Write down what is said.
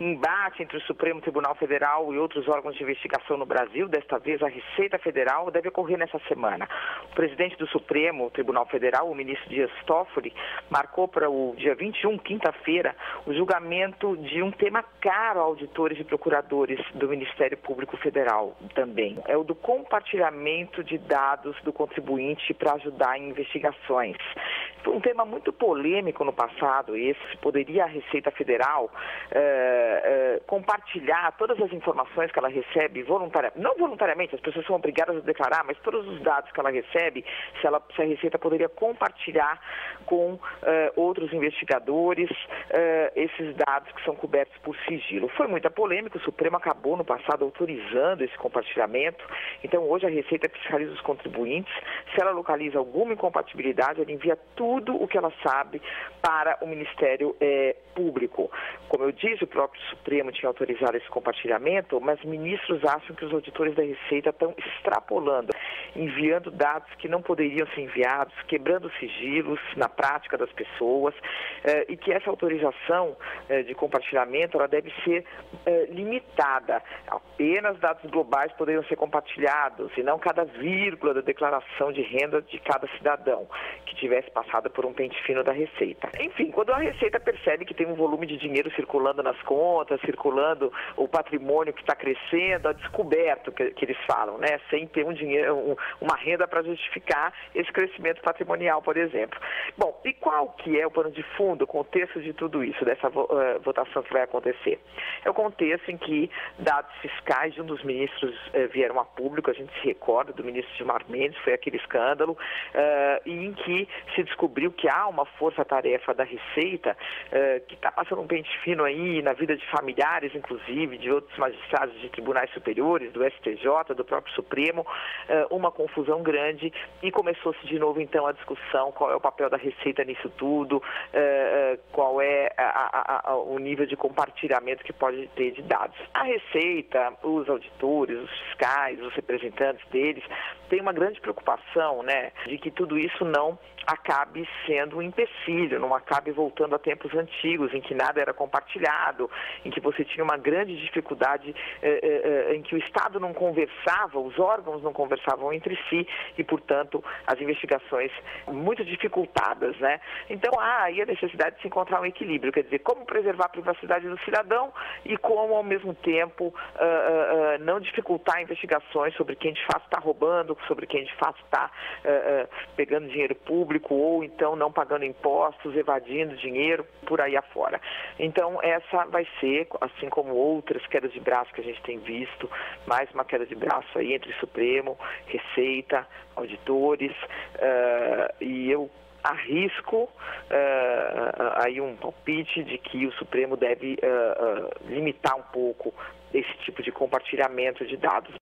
embate entre o Supremo Tribunal Federal e outros órgãos de investigação no Brasil, desta vez a Receita Federal, deve ocorrer nessa semana. O presidente do Supremo Tribunal Federal, o ministro Dias Toffoli, marcou para o dia 21, quinta-feira, o julgamento de um tema caro a auditores e procuradores do Ministério Público Federal também. É o do compartilhamento de dados do contribuinte para ajudar em investigações. Foi um tema muito polêmico no passado, esse. Poderia a Receita Federal compartilhar todas as informações que ela recebe não voluntariamente, as pessoas são obrigadas a declarar, mas todos os dados que ela recebe, se a Receita poderia compartilhar com outros investigadores esses dados que são cobertos por sigilo. Foi muita polêmica, o Supremo acabou no passado autorizando esse compartilhamento, então hoje a Receita fiscaliza os contribuintes, se ela localiza alguma incompatibilidade, ela envia tudo o que ela sabe para o Ministério Público. Como eu disse, o próprio Supremo tinha autorizado esse compartilhamento, mas ministros acham que os auditores da Receita estão extrapolando, enviando dados que não poderiam ser enviados, quebrando sigilos na prática das pessoas, e que essa autorização de compartilhamento ela deve ser limitada. Apenas dados globais poderiam ser compartilhados, e não cada vírgula da declaração de renda de cada cidadão que tivesse passado por um pente fino da Receita. Enfim, quando a Receita percebe que tem um volume de dinheiro circulando nas contas, circulando o patrimônio que está crescendo, a descoberto que eles falam, né? Sem ter uma renda para justificar esse crescimento patrimonial, por exemplo. Bom, e qual que é o pano de fundo, o contexto de tudo isso, dessa votação que vai acontecer? É o contexto em que dados fiscais de um dos ministros vieram a público, a gente se recorda do ministro Gilmar Mendes, foi aquele escândalo, e em que se descobriu que há uma força-tarefa da Receita que está passando um pente fino aí na vida de familiares, inclusive, de outros magistrados de tribunais superiores, do STJ, do próprio Supremo, uma confusão grande, e começou-se de novo então a discussão, qual é o papel da Receita nisso tudo, qual é o nível de compartilhamento que pode ter de dados. A Receita, os auditores, os fiscais, os representantes deles, têm uma grande preocupação, né, de que tudo isso não acabe sendo um empecilho, não acabe voltando a tempos antigos, em que nada era compartilhado, em que você tinha uma grande dificuldade, em que o Estado não conversava, os órgãos não conversavam entre si e, portanto, as investigações muito dificultadas, né? Então, há aí a necessidade de se encontrar um equilíbrio, quer dizer, como preservar a privacidade do cidadão e como, ao mesmo tempo, não dificultar investigações sobre quem de fato está roubando, sobre quem de fato está pegando dinheiro público, ou então não pagando impostos, evadindo dinheiro, por aí afora. Então, essa vai ser, assim como outras quedas de braço que a gente tem visto, mais uma queda de braço aí entre Supremo, Receita, auditores, e eu arrisco aí um palpite de que o Supremo deve limitar um pouco esse tipo de compartilhamento de dados.